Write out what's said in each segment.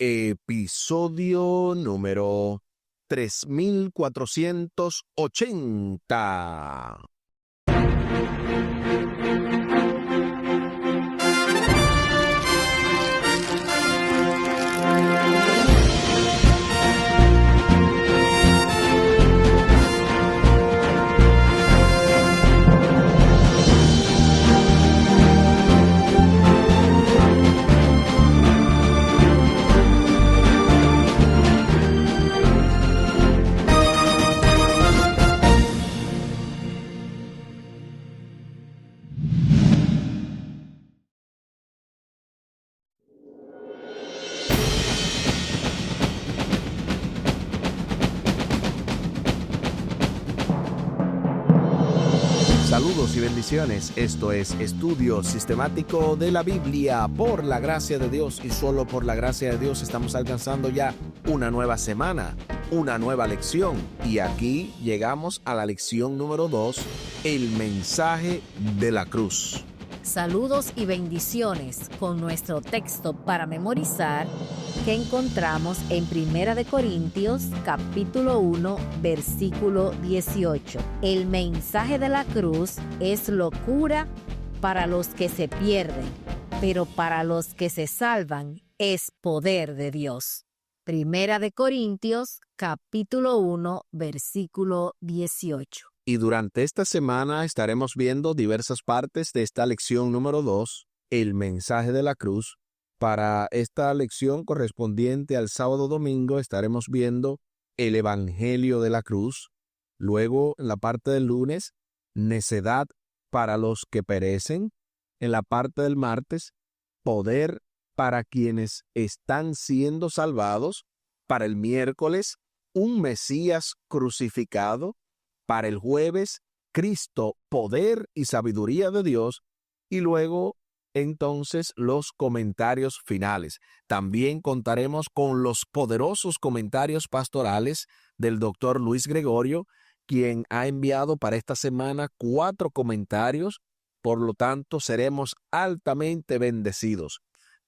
episodio número 3480. Saludos y bendiciones. Esto es Estudio Sistemático de la Biblia. Por la gracia de Dios y solo por la gracia de Dios estamos alcanzando ya una nueva semana, una nueva lección. Y aquí llegamos a la lección número 2, el mensaje de la cruz. Saludos y bendiciones con nuestro texto para memorizar que encontramos en 1 Corintios capítulo 1 versículo 18. El mensaje de la cruz es locura para los que se pierden, pero para los que se salvan es poder de Dios. 1 Corintios capítulo 1 versículo 18. Y durante esta semana estaremos viendo diversas partes de esta lección número 2, el mensaje de la cruz. Para esta lección correspondiente al sábado-domingo estaremos viendo el evangelio de la cruz. Luego, en la parte del lunes, necedad para los que perecen. En la parte del martes, poder para quienes están siendo salvados. Para el miércoles, un Mesías crucificado. Para el jueves, Cristo, poder y sabiduría de Dios. Y luego, entonces, los comentarios finales. También contaremos con los poderosos comentarios pastorales del Dr. Luis Gregorio, quien ha enviado para esta semana 4 comentarios. Por lo tanto, seremos altamente bendecidos.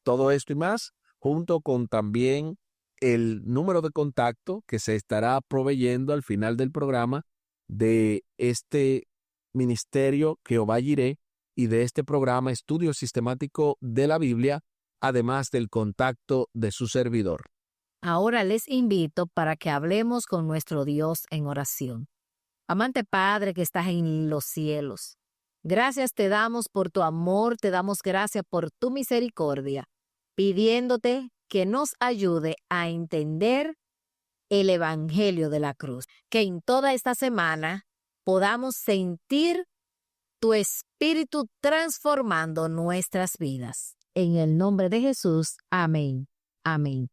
Todo esto y más, junto con también el número de contacto que se estará proveyendo al final del programa de este ministerio Jehová Jireh y de este programa Estudio Sistemático de la Biblia, además del contacto de su servidor. Ahora les invito para que hablemos con nuestro Dios en oración. Amante Padre que estás en los cielos, gracias te damos por tu amor, te damos gracias por tu misericordia, pidiéndote que nos ayude a entender el evangelio de la cruz, que en toda esta semana podamos sentir tu espíritu transformando nuestras vidas. En el nombre de Jesús, amén. Amén.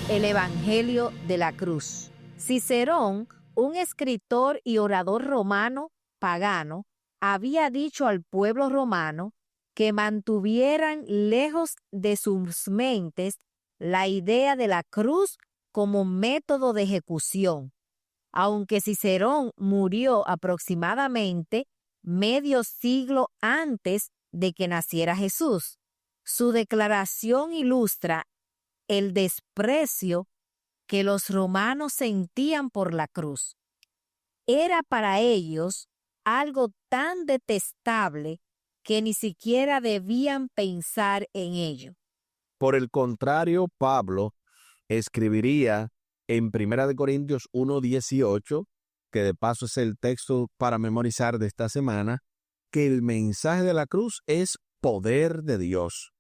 El evangelio de la cruz. Cicerón, un escritor y orador romano pagano, había dicho al pueblo romano que mantuvieran lejos de sus mentes la idea de la cruz como método de ejecución. Aunque Cicerón murió aproximadamente medio siglo antes de que naciera Jesús, su declaración ilustra el desprecio que los romanos sentían por la cruz. Era para ellos algo tan detestable que ni siquiera debían pensar en ello. Por el contrario, Pablo escribiría en 1 Corintios 1:18, que de paso es el texto para memorizar de esta semana, que el mensaje de la cruz es poder de Dios.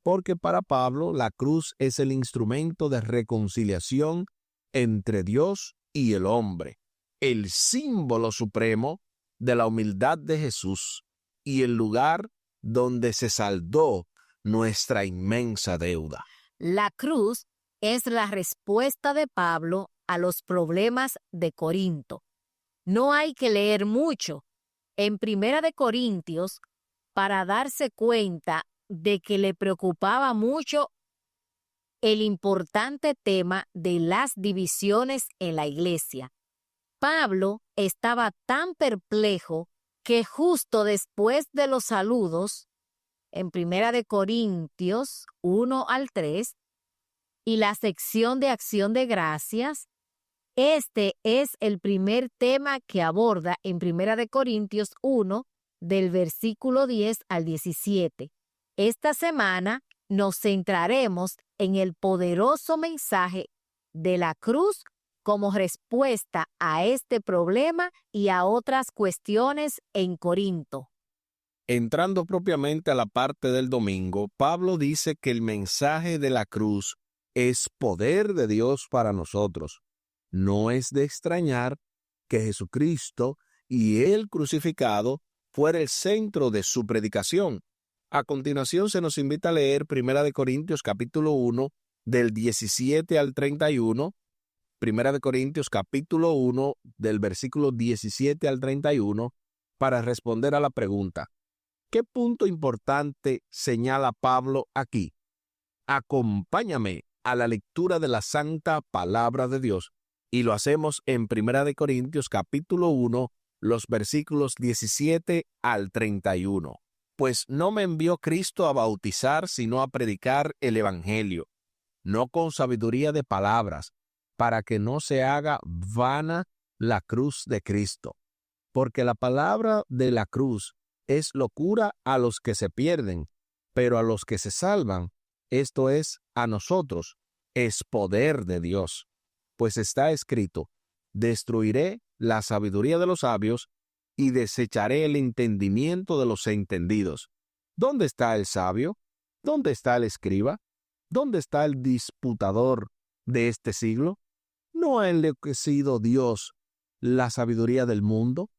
Porque para Pablo la cruz es el instrumento de reconciliación entre Dios y el hombre, el símbolo supremo de la humildad de Jesús y el lugar donde se saldó nuestra inmensa deuda. La cruz es la respuesta de Pablo a los problemas de Corinto. No hay que leer mucho en 1 Corintios para darse cuenta de que le preocupaba mucho el importante tema de las divisiones en la iglesia. Pablo estaba tan perplejo que justo después de los saludos, en 1 de Corintios 1 al 3, y la sección de acción de gracias, este es el primer tema que aborda en 1 de Corintios 1, del versículo 10 al 17. Esta semana nos centraremos en el poderoso mensaje de la cruz como respuesta a este problema y a otras cuestiones en Corinto. Entrando propiamente a la parte del domingo, Pablo dice que el mensaje de la cruz es poder de Dios para nosotros. No es de extrañar que Jesucristo y el crucificado fuera el centro de su predicación. A continuación se nos invita a leer 1 de Corintios capítulo 1 del 17 al 31, 1 de Corintios capítulo 1 del versículo 17 al 31, para responder a la pregunta: ¿qué punto importante señala Pablo aquí? Acompáñame a la lectura de la santa palabra de Dios, y lo hacemos en 1 de Corintios capítulo 1, los versículos 17 al 31. Pues no me envió Cristo a bautizar, sino a predicar el evangelio, no con sabiduría de palabras, para que no se haga vana la cruz de Cristo. Porque la palabra de la cruz es locura a los que se pierden, pero a los que se salvan, esto es, a nosotros, es poder de Dios. Pues está escrito: destruiré la sabiduría de los sabios y desecharé el entendimiento de los entendidos. ¿Dónde está el sabio? ¿Dónde está el escriba? ¿Dónde está el disputador de este siglo? ¿No ha enloquecido Dios la sabiduría del mundo?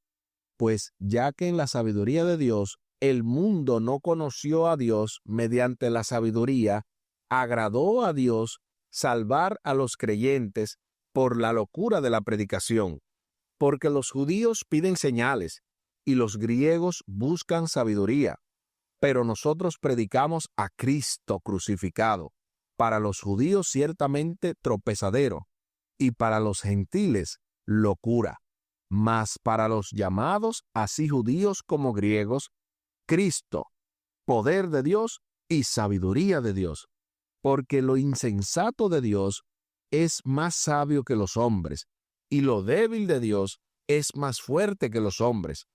Pues ya que en la sabiduría de Dios el mundo no conoció a Dios mediante la sabiduría, agradó a Dios salvar a los creyentes por la locura de la predicación. Porque los judíos piden señales y los griegos buscan sabiduría, pero nosotros predicamos a Cristo crucificado, para los judíos ciertamente tropezadero, y para los gentiles locura, mas para los llamados, así judíos como griegos, Cristo, poder de Dios y sabiduría de Dios, porque lo insensato de Dios es más sabio que los hombres, y lo débil de Dios es más fuerte que los hombres.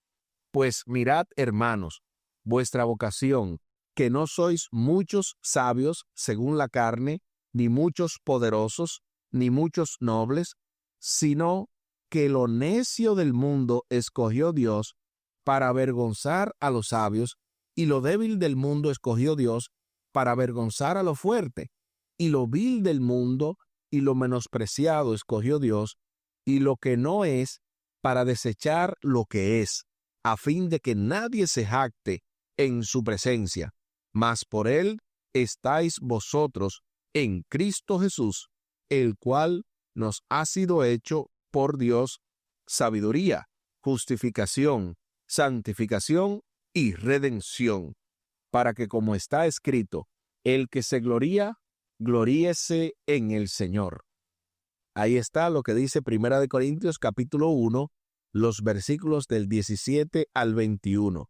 Pues mirad, hermanos, vuestra vocación, que no sois muchos sabios según la carne, ni muchos poderosos, ni muchos nobles, sino que lo necio del mundo escogió Dios para avergonzar a los sabios, y lo débil del mundo escogió Dios para avergonzar a lo fuerte, y lo vil del mundo y lo menospreciado escogió Dios, y lo que no es, para desechar lo que es, a fin de que nadie se jacte en su presencia. Mas por él estáis vosotros en Cristo Jesús, el cual nos ha sido hecho por Dios sabiduría, justificación, santificación y redención, para que, como está escrito, el que se gloría, gloríese en el Señor. Ahí está lo que dice 1 de Corintios capítulo 1, los versículos del 17 al 21.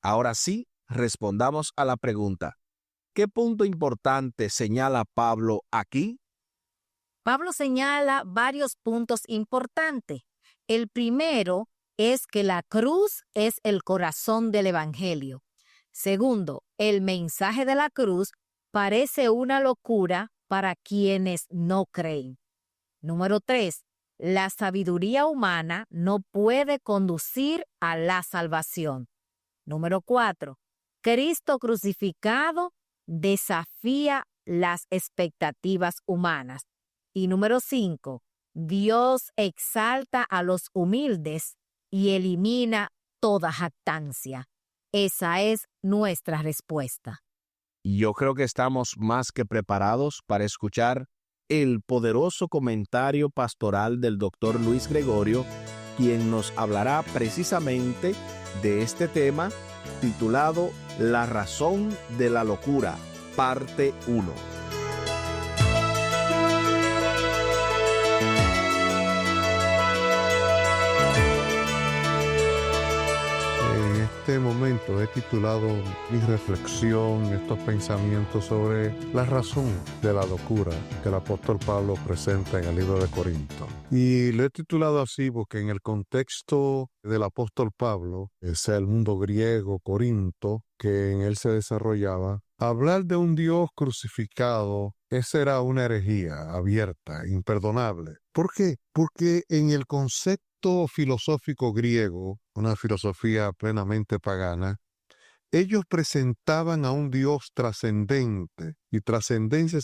Ahora sí, respondamos a la pregunta: ¿qué punto importante señala Pablo aquí? Pablo señala varios puntos importantes. El primero es que la cruz es el corazón del evangelio. Segundo, el mensaje de la cruz parece una locura para quienes no creen. Número 3. La sabiduría humana no puede conducir a la salvación. Número 4. Cristo crucificado desafía las expectativas humanas. Y número 5. Dios exalta a los humildes y elimina toda jactancia. Esa es nuestra respuesta. Yo creo que estamos más que preparados para escuchar el poderoso comentario pastoral del Dr. Luis Gregorio, quien nos hablará precisamente de este tema titulado La razón de la locura, parte 1. he titulado mi reflexión, estos pensamientos sobre la razón de la locura que el apóstol Pablo presenta en el libro de Corinto. Y lo he titulado así porque en el contexto del apóstol Pablo, es el mundo griego, Corinto, que en él se desarrollaba, hablar de un Dios crucificado, esa era una herejía abierta, imperdonable. ¿Por qué? Porque en el concepto filosófico griego, una filosofía plenamente pagana, ellos presentaban a un Dios trascendente, y trascendencia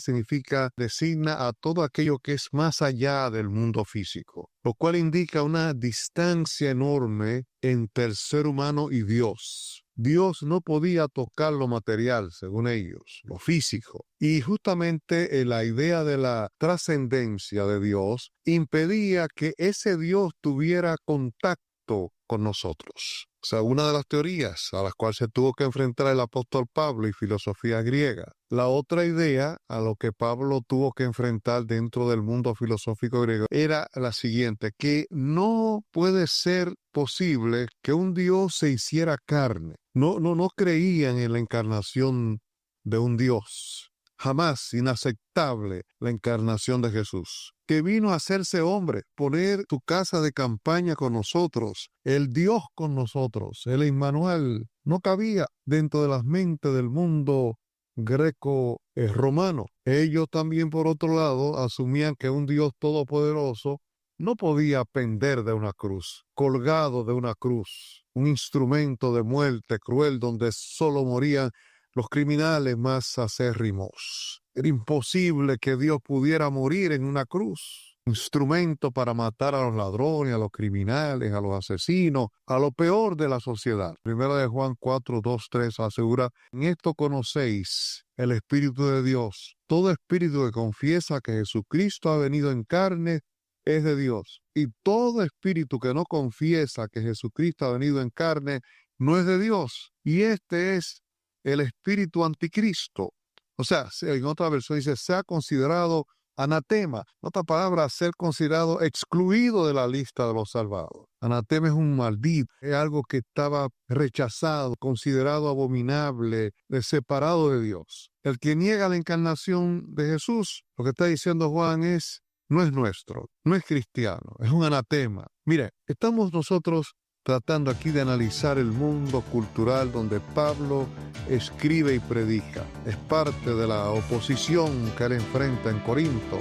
designa a todo aquello que es más allá del mundo físico, lo cual indica una distancia enorme entre el ser humano y Dios. Dios no podía tocar lo material, según ellos, lo físico. Y justamente la idea de la trascendencia de Dios impedía que ese Dios tuviera contacto con nosotros. O sea, una de las teorías a las cuales se tuvo que enfrentar el apóstol Pablo y filosofía griega. La otra idea a lo que Pablo tuvo que enfrentar dentro del mundo filosófico griego era la siguiente, que no puede ser posible que un Dios se hiciera carne. No creían en la encarnación de un Dios. Jamás inaceptable la encarnación de Jesús, que vino a hacerse hombre, poner su casa de campaña con nosotros, el Dios con nosotros, el Emmanuel, no cabía dentro de las mentes del mundo greco-romano. Ellos también, por otro lado, asumían que un Dios todopoderoso no podía pender de una cruz, colgado de una cruz, un instrumento de muerte cruel donde solo morían los criminales más acérrimos. Era imposible que Dios pudiera morir en una cruz. Instrumento para matar a los ladrones, a los criminales, a los asesinos, a lo peor de la sociedad. Primera de Juan 4, 2, 3 asegura, en esto conocéis el Espíritu de Dios. Todo espíritu que confiesa que Jesucristo ha venido en carne es de Dios. Y todo espíritu que no confiesa que Jesucristo ha venido en carne no es de Dios. Y este es el espíritu anticristo. O sea, en otra versión dice, se ha considerado anatema. En otra palabra, ser considerado excluido de la lista de los salvados. Anatema es un maldito, es algo que estaba rechazado, considerado abominable, separado de Dios. El que niega la encarnación de Jesús, lo que está diciendo Juan es, no es nuestro, no es cristiano, es un anatema. Mire, estamos nosotros tratando aquí de analizar el mundo cultural donde Pablo escribe y predica. Es parte de la oposición que él enfrenta en Corinto.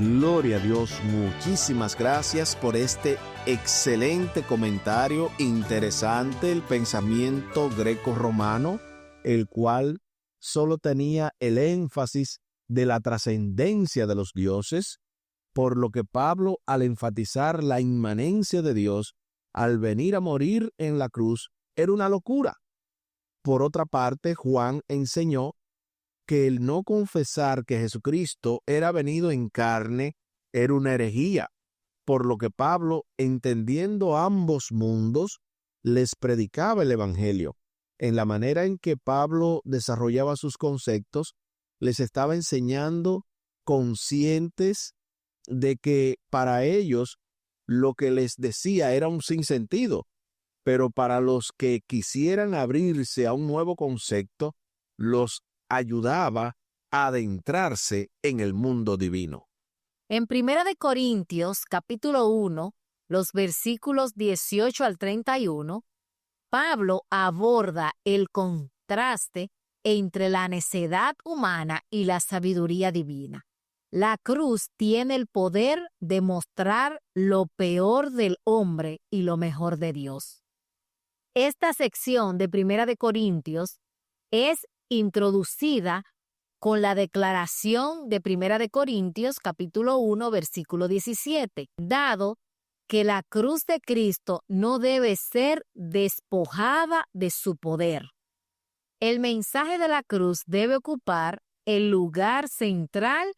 Gloria a Dios, muchísimas gracias por este excelente comentario, interesante, el pensamiento greco-romano, el cual solo tenía el énfasis de la trascendencia de los dioses, por lo que Pablo, al enfatizar la inmanencia de Dios, al venir a morir en la cruz, era una locura. Por otra parte, Juan enseñó que el no confesar que Jesucristo era venido en carne era una herejía, por lo que Pablo, entendiendo ambos mundos, les predicaba el Evangelio. En la manera en que Pablo desarrollaba sus conceptos, les estaba enseñando conscientes de que para ellos lo que les decía era un sinsentido, pero para los que quisieran abrirse a un nuevo concepto, los ayudaba a adentrarse en el mundo divino. En 1 Corintios, capítulo 1, los versículos 18 al 31, Pablo aborda el contraste entre la necedad humana y la sabiduría divina. La cruz tiene el poder de mostrar lo peor del hombre y lo mejor de Dios. Esta sección de 1 Corintios es introducida con la declaración de 1 Corintios capítulo 1 versículo 17, dado que la cruz de Cristo no debe ser despojada de su poder. El mensaje de la cruz debe ocupar el lugar central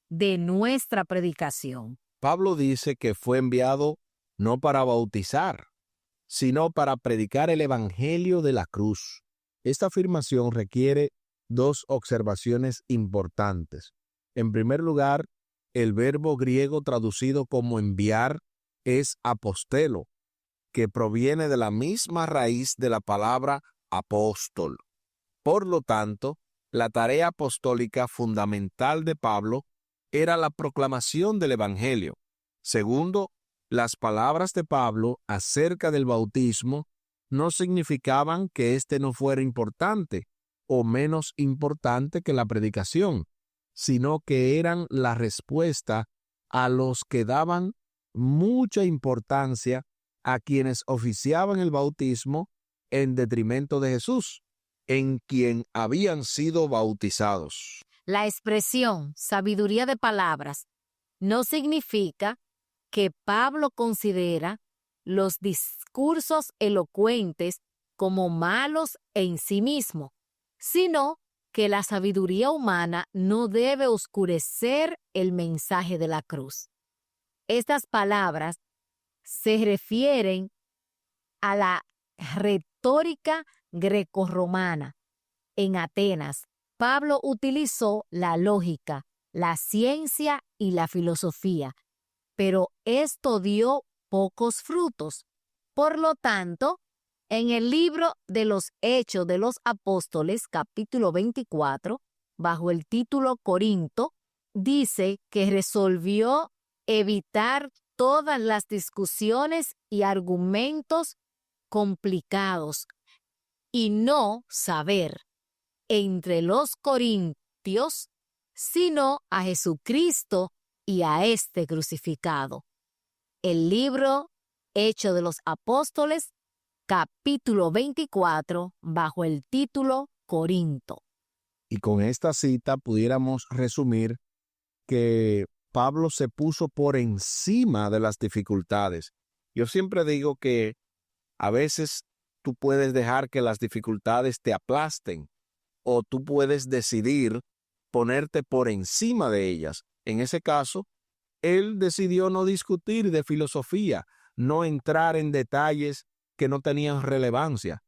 de nuestra predicación. Pablo dice que fue enviado no para bautizar, sino para predicar el evangelio de la cruz. Esta afirmación requiere dos observaciones importantes. En primer lugar, el verbo griego traducido como enviar es apostelo, que proviene de la misma raíz de la palabra apóstol. Por lo tanto, la tarea apostólica fundamental de Pablo era la proclamación del Evangelio. Segundo, las palabras de Pablo acerca del bautismo no significaban que éste no fuera importante o menos importante que la predicación, sino que eran la respuesta a los que daban mucha importancia a quienes oficiaban el bautismo en detrimento de Jesús, en quien habían sido bautizados. La expresión sabiduría de palabras no significa que Pablo considera los discursos elocuentes como malos en sí mismo, sino que la sabiduría humana no debe oscurecer el mensaje de la cruz. Estas palabras se refieren a la retórica grecorromana. En Atenas, Pablo utilizó la lógica, la ciencia y la filosofía, pero esto dio pocos frutos. Por lo tanto, en el libro de los Hechos de los Apóstoles, capítulo 24, bajo el título Corinto, dice que resolvió evitar todas las discusiones y argumentos complicados y no saber entre los corintios, sino a Jesucristo y a este crucificado. El libro Hechos de los Apóstoles, capítulo 24, bajo el título Corinto. Y con esta cita pudiéramos resumir que Pablo se puso por encima de las dificultades. Yo siempre digo que a veces tú puedes dejar que las dificultades te aplasten o tú puedes decidir ponerte por encima de ellas. En ese caso, él decidió no discutir de filosofía, no entrar en detalles que no tenían relevancia.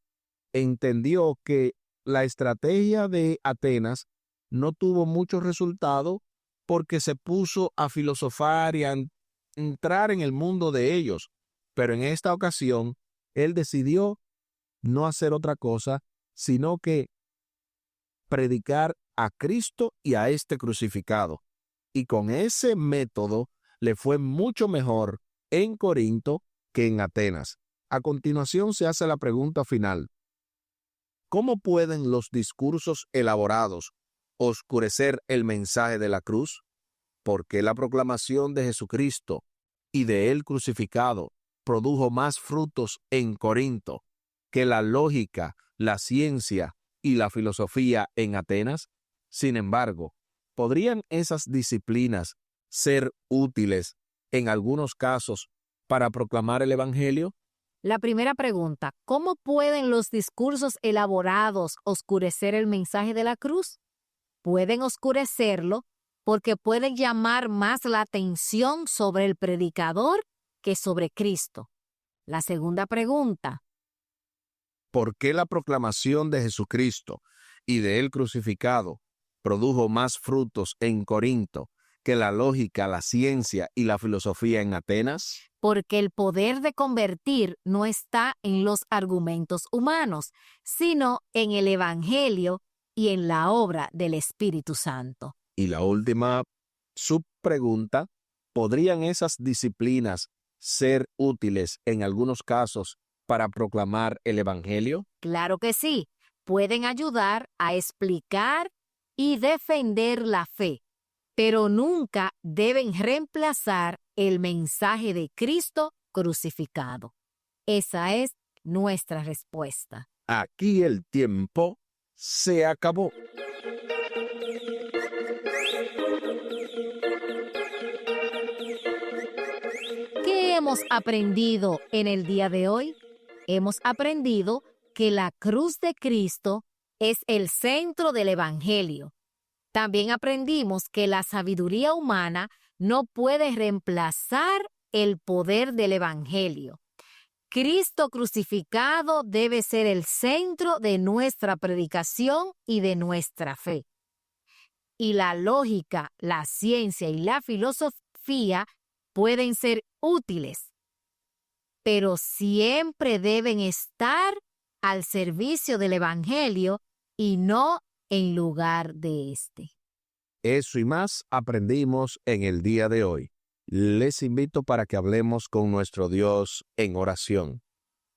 Entendió que la estrategia de Atenas no tuvo mucho resultado porque se puso a filosofar y a entrar en el mundo de ellos. Pero en esta ocasión, él decidió no hacer otra cosa, sino que predicar a Cristo y a este crucificado. Y con ese método le fue mucho mejor en Corinto que en Atenas. A continuación se hace la pregunta final. ¿Cómo pueden los discursos elaborados oscurecer el mensaje de la cruz? ¿Por qué la proclamación de Jesucristo y de él crucificado produjo más frutos en Corinto que la lógica, la ciencia y la filosofía en Atenas? Sin embargo, ¿podrían esas disciplinas ser útiles en algunos casos para proclamar el Evangelio? La primera pregunta, ¿cómo pueden los discursos elaborados oscurecer el mensaje de la cruz? Pueden oscurecerlo porque pueden llamar más la atención sobre el predicador que sobre Cristo. La segunda pregunta, ¿por qué la proclamación de Jesucristo y de él crucificado produjo más frutos en Corinto que la lógica, la ciencia y la filosofía en Atenas? porque el poder de convertir no está en los argumentos humanos, sino en el Evangelio y en la obra del Espíritu Santo. Y la última subpregunta, ¿podrían esas disciplinas ser útiles en algunos casos para proclamar el Evangelio? Claro que sí, pueden ayudar a explicar y defender la fe, pero nunca deben reemplazar el mensaje de Cristo crucificado. Esa es nuestra respuesta. Aquí el tiempo se acabó. ¿Qué hemos aprendido en el día de hoy? Hemos aprendido que la cruz de Cristo es el centro del Evangelio. También aprendimos que la sabiduría humana no puede reemplazar el poder del Evangelio, Cristo crucificado debe ser el centro de nuestra predicación y de nuestra fe. Y la lógica, la ciencia y la filosofía pueden ser útiles, pero siempre deben estar al servicio del Evangelio y no en lugar de éste. Eso y más aprendimos en el día de hoy. Les invito para que hablemos con nuestro Dios en oración.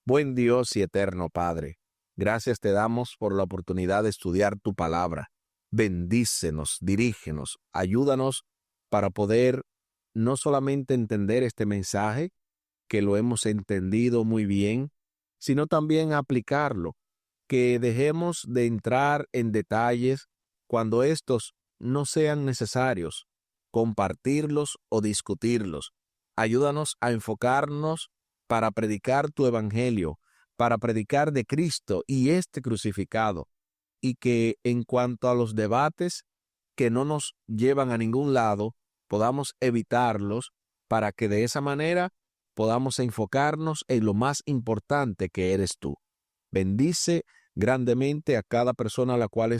Buen Dios y eterno Padre, gracias te damos por la oportunidad de estudiar tu palabra. Bendícenos, dirígenos, ayúdanos para poder no solamente entender este mensaje, que lo hemos entendido muy bien, sino también aplicarlo, que dejemos de entrar en detalles cuando estos no sean necesarios, compartirlos o discutirlos. Ayúdanos a enfocarnos para predicar tu evangelio, para predicar de Cristo y este crucificado, y que en cuanto a los debates que no nos llevan a ningún lado, podamos evitarlos para que de esa manera podamos enfocarnos en lo más importante que eres tú. Bendice grandemente a cada persona a la cual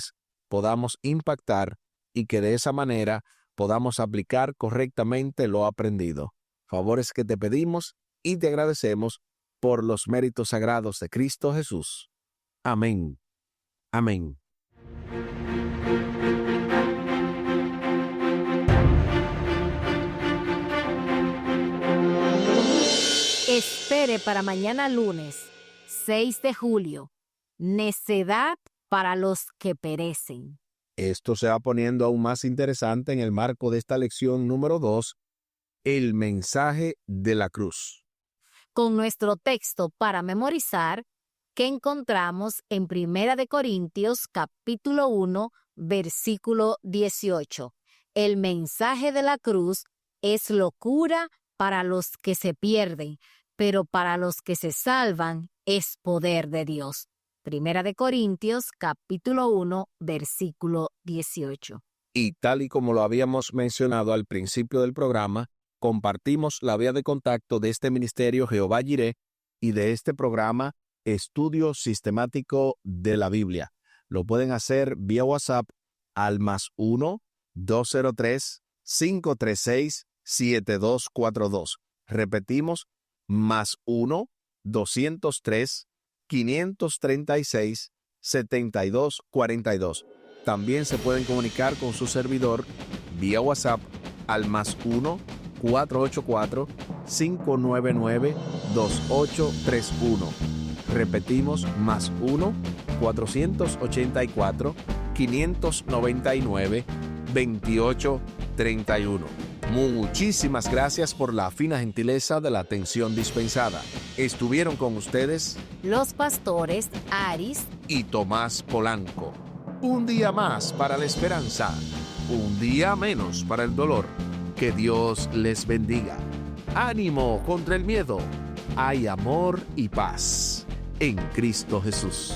podamos impactar y que de esa manera podamos aplicar correctamente lo aprendido. Favores que te pedimos y te agradecemos por los méritos sagrados de Cristo Jesús. Amén. Amén. Espere para mañana lunes, 6 de julio, necedad para los que perecen. Esto se va poniendo aún más interesante en el marco de esta lección número 2, el mensaje de la cruz. Con nuestro texto para memorizar, que encontramos en 1 Corintios capítulo 1, versículo 18. El mensaje de la cruz es locura para los que se pierden, pero para los que se salvan es poder de Dios. 1 Corintios capítulo 1, versículo 18. Y tal y como lo habíamos mencionado al principio del programa, compartimos la vía de contacto de este ministerio Jehová Jireh y de este programa Estudio Sistemático de la Biblia. Lo pueden hacer vía WhatsApp al +1 203 536 7242. Repetimos, +1 203 536 7242. También se pueden comunicar con su servidor vía WhatsApp al +1 484 599 2831. Repetimos, +1 484 599 2831. Muchísimas gracias por la fina gentileza de la atención dispensada. Estuvieron con ustedes los pastores Aris y Tomás Polanco. Un día más para la esperanza, un día menos para el dolor. Que Dios les bendiga. Ánimo contra el miedo. Hay amor y paz en Cristo Jesús.